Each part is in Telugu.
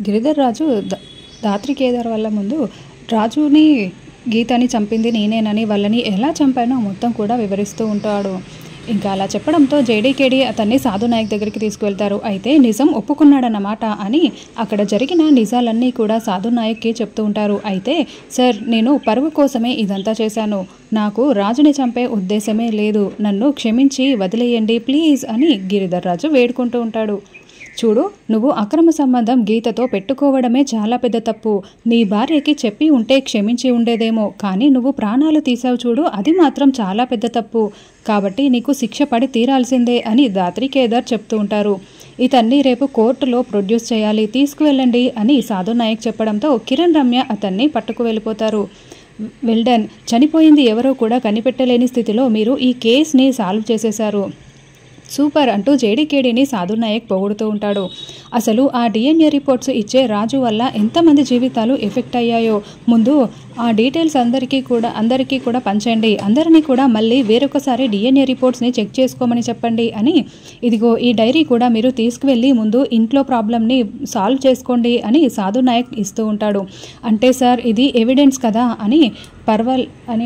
గిరిధర్ రాజు ధాత్రి కేదార్ వల్ల ముందు రాజుని గీతని చంపింది నేనేనని వాళ్ళని ఎలా చంపానో మొత్తం కూడా వివరిస్తూ ఉంటాడు. ఇంకా అలా చెప్పడంతో జేడీకేడి అతన్ని సాధు నాయక్ దగ్గరికి తీసుకువెళ్తారు. అయితే నిజం ఒప్పుకున్నాడన్నమాట అని అక్కడ జరిగిన నిజాలన్నీ కూడా సాధు నాయక్కి చెప్తూ ఉంటారు. అయితే సార్, నేను పరువు కోసమే ఇదంతా చేశాను, నాకు రాజుని చంపే ఉద్దేశమే లేదు, నన్ను క్షమించి వదిలేయండి ప్లీజ్ అని గిరిధర్ రాజు వేడుకుంటూ ఉంటాడు. చూడు, నువ్వు అక్రమ సంబంధం గీతతో పెట్టుకోవడమే చాలా పెద్ద తప్పు. నీ భార్యకి చెప్పి ఉంటే క్షమించి ఉండేదేమో, కానీ నువ్వు ప్రాణాలు తీసావు చూడు, అది మాత్రం చాలా పెద్ద తప్పు. కాబట్టి నీకు శిక్ష పడి తీరాల్సిందే అని ధాత్రి కేదార్ చెప్తూ ఉంటారు. ఇతన్ని రేపు కోర్టులో ప్రొడ్యూస్ చేయాలి, తీసుకువెళ్ళండి అని సాధు నాయక్ చెప్పడంతో కిరణ్ రమ్య అతన్ని పట్టుకు వెళ్ళిపోతారు. వెల్డన్, చనిపోయింది ఎవరో కూడా కనిపెట్టలేని స్థితిలో మీరు ఈ కేసుని సాల్వ్ చేసేశారు, సూపర్ అంటూ జేడీకేడీని సాధు నాయక్ పొగుడుతూ ఉంటాడు. అసలు ఆ డిఎన్ఏ రిపోర్ట్స్ ఇచ్చే రాజు వల్ల ఎంతమంది జీవితాలు ఎఫెక్ట్ అయ్యాయో ముందు ఆ డీటెయిల్స్ అందరికీ కూడా పంచండి, అందరినీ కూడా మళ్ళీ వేరొకసారి డిఎన్ఏ రిపోర్ట్స్ని చెక్ చేసుకోమని చెప్పండి అని, ఇదిగో ఈ డైరీ కూడా మీరు తీసుకువెళ్ళి ముందు ఇంట్లో ప్రాబ్లమ్ని సాల్వ్ చేసుకోండి అని సాధు నాయక్ ఇస్తూ ఉంటాడు. అంటే సార్, ఇది ఎవిడెన్స్ కదా అని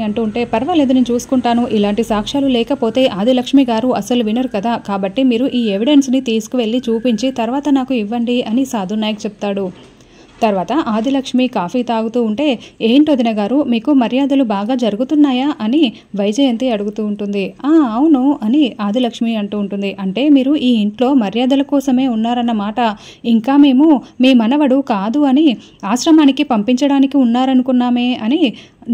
అంటూ ఉంటే, పర్వాలేదు నేను చూసుకుంటాను, ఇలాంటి సాక్ష్యాలు లేకపోతే ఆదిలక్ష్మి గారు అసలు వినరు కదా, కాబట్టి మీరు ఈ ఎవిడెన్స్ని తీసుకువెళ్ళి చూపించి తర్వాత నాకు ఇవ్వండి అని సాధు నాయక్ చెప్తాడు. తర్వాత ఆదిలక్ష్మి కాఫీ తాగుతూ ఉంటే, ఏంటి వదిన గారు, మీకు మర్యాదలు బాగా జరుగుతున్నాయా అని వైజయంతి అడుగుతూ ఉంటుంది. అవును అని ఆదిలక్ష్మి అంటూ ఉంటుంది. అంటే మీరు ఈ ఇంట్లో మర్యాదల కోసమే ఉన్నారన్నమాట, ఇంకా మేము మీ మనవడు కాదు అని ఆశ్రమానికి పంపించడానికి ఉన్నారనుకున్నామే అని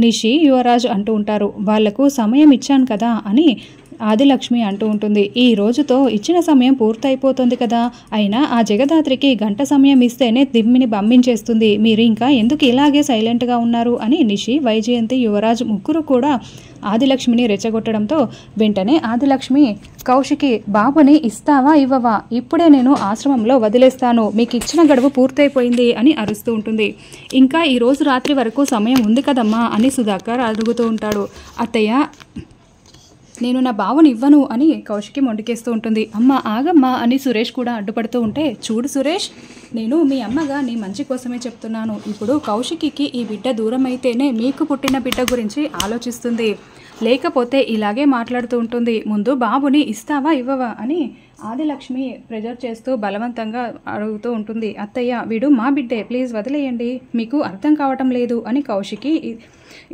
నిషి యువరాజ్ అంటూ ఉంటారు. వాళ్లకు సమయం ఇచ్చాను కదా అని ఆదిలక్ష్మి అంటూ ఉంటుంది. ఈ రోజుతో ఇచ్చిన సమయం పూర్తయిపోతుంది కదా, అయినా ఆ జగదాత్రికి గంట సమయం ఇస్తేనే దిమ్మిని బంధించేస్తుంది, మీరు ఇంకా ఎందుకు ఇలాగే సైలెంట్గా ఉన్నారు అని నిషి, వైజయంతి, యువరాజ్ ముగ్గురు కూడా ఆదిలక్ష్మిని రెచ్చగొట్టడంతో వెంటనే ఆదిలక్ష్మి, కౌశికి, బాబుని ఇస్తావా ఇవ్వవా, ఇప్పుడే నేను ఆశ్రమంలో వదిలేస్తాను, మీకు ఇచ్చిన గడువు పూర్తయిపోయింది అని అరుస్తూ ఉంటుంది. ఇంకా ఈ రోజు రాత్రి వరకు సమయం ఉంది కదమ్మా అని సుధాకర్ అడుగుతూ ఉంటాడు. అత్తయ్య, నేను నా బావని ఇవ్వను అని కౌశికి మొండికేస్తూ ఉంటుంది. అమ్మ ఆగమ్మా అని సురేష్ కూడా అడ్డుపడుతూ ఉంటే, చూడు సురేష్, నేను మీ అమ్మగా నీ మంచి కోసమే చెప్తున్నాను, ఇప్పుడు కౌశికి ఈ బిడ్డ దూరం అయితేనే మీకు పుట్టిన బిడ్డ గురించి ఆలోచిస్తుంది, లేకపోతే ఇలాగే మాట్లాడుతూ ఉంటుంది, ముందు బాబుని ఇస్తావా ఇవ్వవా అని ఆదిలక్ష్మి ప్రెజర్ చేస్తూ బలవంతంగా అడుగుతూ ఉంటుంది. అత్తయ్య, వీడు మా బిడ్డే, ప్లీజ్ వదిలేయండి, మీకు అర్థం కావటం లేదు అని కౌశికి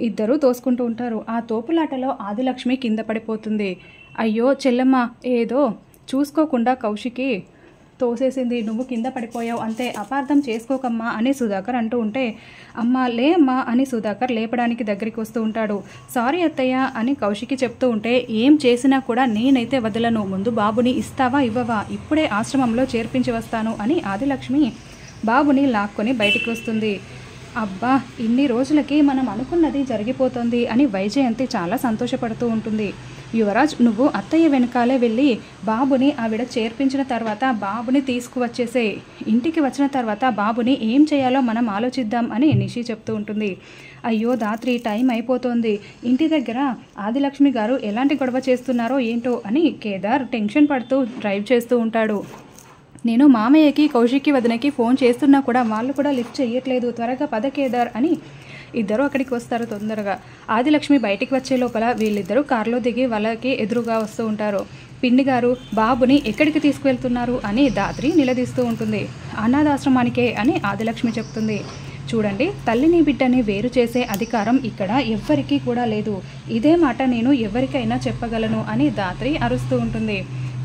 ఇద్దరూ తోసుకుంటూ ఉంటారు. ఆ తోపులాటలో ఆదిలక్ష్మి కింద పడిపోతుంది. అయ్యో చెల్లెమ్మ, ఏదో చూసుకోకుండా కౌశికి తోసేసింది, నువ్వు కింద పడిపోయావు అంతే, అపార్థం చేసుకోకమ్మా అని సుధాకర్ అంటూ ఉంటే, అమ్మ లే అమ్మా అని సుధాకర్ లేపడానికి దగ్గరికి వస్తూ ఉంటాడు. సారీ అత్తయ్య అని కౌశికి చెప్తూ ఉంటే, ఏం చేసినా కూడా నేనైతే వదలను, ముందు బాబుని ఇస్తావా ఇవ్వవా, ఇప్పుడే ఆశ్రమంలో చేర్పించి వస్తాను అని ఆదిలక్ష్మి బాబుని లాక్కొని బయటికి వస్తుంది. అబ్బా, ఇన్ని రోజులకి మనం అనుకున్నది జరిగిపోతుంది అని వైజయంతి చాలా సంతోషపడుతూ ఉంటుంది. యువరాజ్, నువ్వు అత్తయ్య వెనకాలే వెళ్ళి బాబుని ఆవిడ చేర్పించిన తర్వాత బాబుని తీసుకువచ్చేసే, ఇంటికి వచ్చిన తర్వాత బాబుని ఏం చేయాలో మనం ఆలోచిద్దాం అని నిషి చెప్తూ ఉంటుంది. అయ్యో ధాత్రి, టైం అయిపోతుంది, ఇంటి దగ్గర ఆదిలక్ష్మి గారు ఎలాంటి గొడవ చేస్తున్నారో ఏంటో అని కేదార్ టెన్షన్ పడుతూ డ్రైవ్ చేస్తూ ఉంటాడు. నేను మామయ్యకి, కౌశిక్కి వదినకి ఫోన్ చేస్తున్నా కూడా వాళ్ళు కూడా లిఫ్ట్ చేయట్లేదు, త్వరగా పద కేదార్ అని ఇద్దరు అక్కడికి వస్తారు తొందరగా. ఆదిలక్ష్మి బయటికి వచ్చే లోపల వీళ్ళిద్దరూ కారులో దిగి వాళ్ళకి ఎదురుగా వస్తూ ఉంటారు. పిన్ని గారు, బాబుని ఎక్కడికి తీసుకువెళ్తున్నారు అని ధాత్రి నిలదీస్తూ ఉంటుంది. అనాథాశ్రమానికే అని ఆదిలక్ష్మి చెప్తుంది. చూడండి, తల్లిని బిడ్డని వేరు చేసే అధికారం ఇక్కడ ఎవ్వరికీ కూడా లేదు, ఇదే మాట నేను ఎవరికైనా చెప్పగలను అని ధాత్రి అరుస్తూ ఉంటుంది.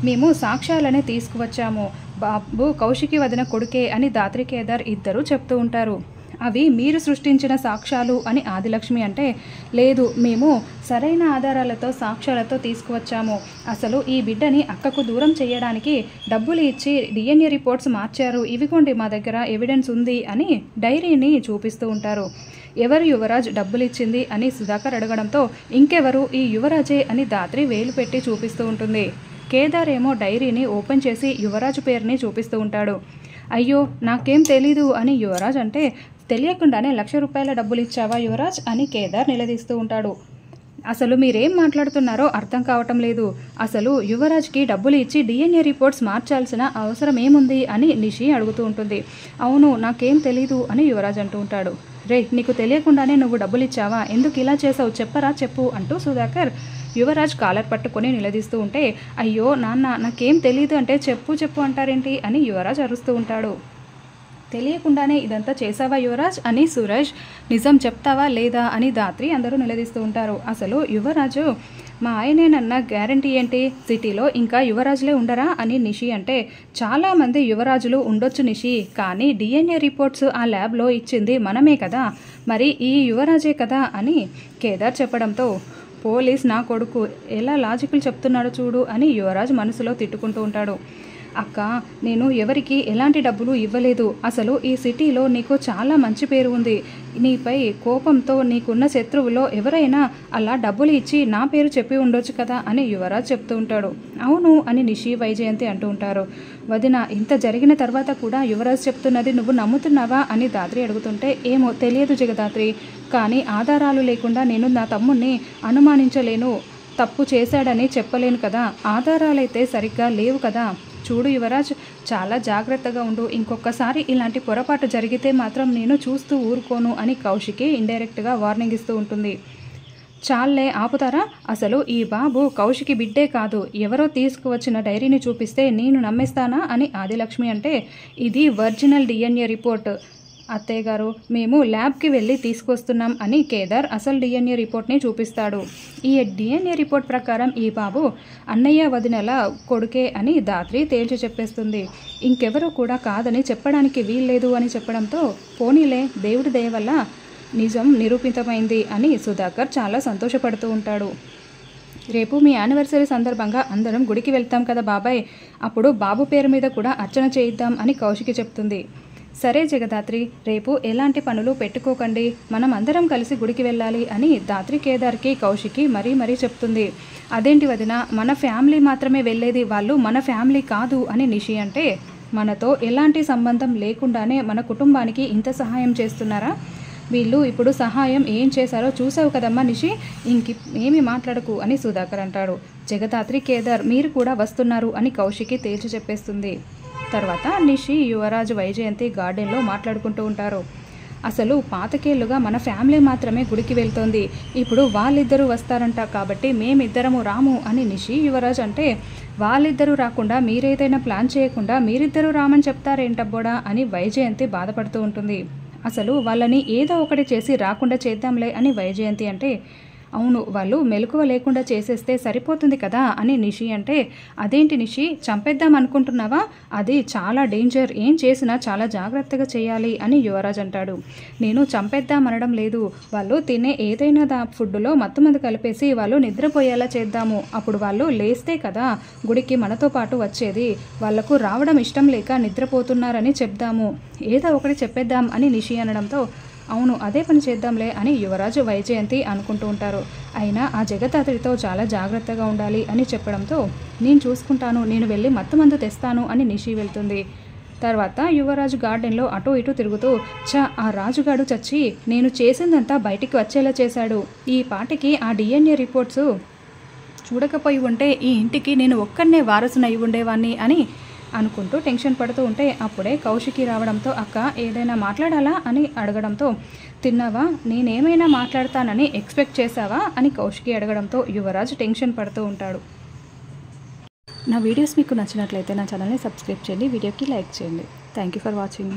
మేము సాక్ష్యాలనే తీసుకువచ్చాము, బాబు కౌశికి వదిన కొడుకే అని ధాత్రి కేదార్ ఇద్దరు చెప్తూ ఉంటారు. అవి మీరు సృష్టించిన సాక్ష్యాలు అని ఆదిలక్ష్మి అంటే, లేదు, మేము సరైన ఆధారాలతో సాక్ష్యాలతో తీసుకువచ్చాము, అసలు ఈ బిడ్డని అక్కకు దూరం చేయడానికి డబ్బులు ఇచ్చి డిఎన్ఏ రిపోర్ట్స్ మార్చారు, ఇవిగోండి మా దగ్గర ఎవిడెన్స్ ఉంది అని డైరీని చూపిస్తూ ఉంటారు. ఎవరు యువరాజ్ డబ్బులు ఇచ్చింది అని సుధాకర్ అడగడంతో, ఇంకెవరు, ఈ యువరాజే అని ధాత్రి వేలు పెట్టి చూపిస్తూ ఉంటుంది. కేదార్ ఏమో డైరీని ఓపెన్ చేసి యువరాజు పేరుని చూపిస్తూ ఉంటాడు. అయ్యో నాకేం తెలీదు అని యువరాజ్ అంటే, తెలియకుండానే 1,00,000 రూపాయల డబ్బులు ఇచ్చావా యువరాజ్ అని కేదార్ నిలదీస్తూ ఉంటాడు. అసలు మీరేం మాట్లాడుతున్నారో అర్థం కావటం లేదు. అసలు యువరాజ్కి డబ్బులు ఇచ్చి డిఎన్ఏ రిపోర్ట్స్ మార్చాల్సిన అవసరం ఏముంది అని నిషి అడుగుతూ ఉంటుంది. అవును, నాకేం తెలీదు అని యువరాజ్ అంటూ ఉంటాడు. రే, నీకు తెలియకుండానే నువ్వు డబ్బులు ఇచ్చావా? ఎందుకు ఇలా చేసావు? చెప్పరా, చెప్పు అంటూ సుధాకర్ యువరాజ్ కాలర్ పట్టుకొని నిలదీస్తూ ఉంటే, అయ్యో నాన్న, నాకేం తెలీదు అంటే చెప్పు చెప్పు అంటారేంటి అని యువరాజ్ అరుస్తూ ఉంటాడు. తెలియకుండానే ఇదంతా చేసావా యువరాజ్ అని సూరజ్, నిజం చెప్తావా లేదా అని ధాత్రి అందరూ నిలదీస్తూ ఉంటారు. అసలు యువరాజు మా ఆయనేనన్న గ్యారంటీ ఏంటి? సిటీలో ఇంకా యువరాజులే ఉండరా అని నిషి అంటే, చాలామంది యువరాజులు ఉండొచ్చు నిషి, కానీ డిఎన్ఏ రిపోర్ట్స్ ఆ ల్యాబ్లో ఇచ్చింది మనమే కదా, మరి ఈ యువరాజే కదా అని కేదార్ చెప్పడంతో, పోలీస్ నా కొడుకు ఎలా లాజికల్ చెప్తున్నాడో చూడు అని యువరాజ్ మనసులో తిట్టుకుంటూ ఉంటాడు. అక్క, నేను ఎవరికి ఎలాంటి డబ్బులు ఇవ్వలేదు. అసలు ఈ సిటీలో నీకు చాలా మంచి పేరు ఉంది. నీపై కోపంతో నీకున్న శత్రువులో ఎవరైనా అలా డబ్బులు ఇచ్చి నా పేరు చెప్పి ఉండొచ్చు కదా అని యువరాజ్ చెప్తూ ఉంటాడు. అవును అని నిషి, వైజయంతి అంటూ ఉంటారు. వదిన, ఇంత జరిగిన తర్వాత కూడా యువరాజ్ చెప్తున్నది నువ్వు నమ్ముతున్నావా అని ధాత్రి అడుగుతుంటే, ఏమో తెలియదు జగదాత్రి, కానీ ఆధారాలు లేకుండా నేను నా తమ్ముణ్ణి అనుమానించలేను. తప్పు చేశాడని చెప్పలేను కదా, ఆధారాలైతే సరిగ్గా లేవు కదా. చూడు యువరాజ్, చాలా జాగ్రత్తగా ఉండు. ఇంకొకసారి ఇలాంటి పొరపాటు జరిగితే మాత్రం నేను చూస్తూ ఊరుకోను అని కౌశికి ఇండైరెక్ట్గా వార్నింగ్ ఇస్తూ ఉంటుంది. చాలే ఆపుతారా? అసలు ఈ బాబు కౌశికి బిడ్డే కాదు, ఎవరో తీసుకువచ్చిన డైరీని చూపిస్తే నేను నమ్మేస్తానా అని ఆదిలక్ష్మి అంటే, ఇది ఒరిజినల్ డిఎన్ఏ రిపోర్ట్ అత్తయ్య గారు, మేము ల్యాబ్కి వెళ్ళి తీసుకొస్తున్నాం అని కేదార్ అసలు డిఎన్ఏ రిపోర్ట్ని చూపిస్తాడు. ఈ డిఎన్ఏ రిపోర్ట్ ప్రకారం ఈ బాబు అన్నయ్య వదినల కొడుకే అని ధాత్రి తేల్చి చెప్పేస్తుంది. ఇంకెవరూ కూడా కాదని చెప్పడానికి వీల్లేదు అని చెప్పడంతో, పోనీలే, దేవుడి దయ వల్ల నిజం నిరూపితమైంది అని సుధాకర్ చాలా సంతోషపడుతూ ఉంటాడు. రేపు మీ యానివర్సరీ సందర్భంగా అందరం గుడికి వెళ్తాం కదా బాబాయ్, అప్పుడు బాబు పేరు మీద కూడా అర్చన చేయిద్దాం అని కౌశికి చెప్తుంది. సరే జగదాత్రి, రేపు ఎలాంటి పనులు పెట్టుకోకండి, మనం అందరం కలిసి గుడికి వెళ్ళాలి అని ధాత్రి కేదార్కి కౌశికి మరీ చెప్తుంది. అదేంటి వదిన, మన ఫ్యామిలీ మాత్రమే వెళ్ళేది, వాళ్ళు మన ఫ్యామిలీ కాదు అని నిషి అంటే, మనతో ఎలాంటి సంబంధం లేకుండానే మన కుటుంబానికి ఇంత సహాయం చేస్తున్నారా? వీళ్ళు ఇప్పుడు సహాయం ఏం చేశారో చూసావు కదమ్మా నిషి, ఇంకేమీ మాట్లాడకు అని సుధాకర్ అంటాడు. జగదాత్రి, కేదార్ మీరు కూడా వస్తున్నారు అని కౌశికి తేల్చి చెప్పేస్తుంది. తర్వాత నిషి, యువరాజు, వైజయంతి గార్డెన్లో మాట్లాడుకుంటూ ఉంటారు. అసలు పాతకేళ్లుగా మన ఫ్యామిలీ మాత్రమే గుడికి వెళ్తోంది, ఇప్పుడు వాళ్ళిద్దరూ వస్తారంట, కాబట్టి మేమిద్దరము రాము అని నిషి, యువరాజ్ అంటే, వాళ్ళిద్దరూ రాకుండా మీరేదైనా ప్లాన్ చేయకుండా మీరిద్దరూ రామని చెప్తారేంటబ్బోడా అని వైజయంతి బాధపడుతూ ఉంటుంది. అసలు వాళ్ళని ఏదో ఒకటి చేసి రాకుండా చేద్దాంలే అని వైజయంతి అంటే, అవును, వాళ్ళు మెలకువ లేకుండా చేసేస్తే సరిపోతుంది కదా అని నిషి అంటే, అదేంటి నిషి, చంపేద్దాం అనుకుంటున్నావా? అది చాలా డేంజర్, ఏం చేసినా చాలా జాగ్రత్తగా చేయాలి అని యువరాజ్ అంటాడు. నేను చంపేద్దాం అనడం లేదు, వాళ్ళు తినే ఏదైనా ఫుడ్లో మత్తుమందు కలిపేసి వాళ్ళు నిద్రపోయేలా చేద్దాము, అప్పుడు వాళ్ళు లేస్తే కదా గుడికి మనతో పాటు వచ్చేది, వాళ్లకు రావడం ఇష్టం లేక నిద్రపోతున్నారని చెప్దాము, ఏదో ఒకటి చెప్పేద్దాం అని నిషి అనడంతో, అవును అదే పని చేద్దాంలే అని యువరాజు, వైజయంతి అనుకుంటూ ఉంటారు. అయినా ఆ జగదాత్రితో చాలా జాగ్రత్తగా ఉండాలి అని చెప్పడంతో, నేను చూసుకుంటాను, నేను వెళ్ళి మత్తుమందు తెస్తాను అని నిషి వెళ్తుంది. తర్వాత యువరాజు గార్డెన్లో అటూ ఇటూ తిరుగుతూ, ఆ రాజుగాడు చచ్చి నేను చేసిందంతా బయటికి వచ్చేలా చేశాడు, ఈ పాటికి ఆ డిఎన్ఏ రిపోర్ట్స్ చూడకపోయి ఉంటే ఈ ఇంటికి నేను ఒక్కనే వారసునై ఉండేవాణ్ణి అని అనుకుంటూ టెన్షన్ పడుతూ ఉంటే, అప్పుడే కౌశికి రావడంతో, అక్క ఏదైనా మాట్లాడాలా అని అడగడంతో, తిన్నావా, నేనేమైనా మాట్లాడతానని ఎక్స్పెక్ట్ చేశావా అని కౌశికి అడగడంతో యువరాజ్ టెన్షన్ పడుతూ ఉంటాడు. నా వీడియోస్ మీకు నచ్చినట్లయితే నా ఛానల్ని సబ్స్క్రైబ్ చేయండి, వీడియోకి లైక్ చేయండి. Thank you for watching.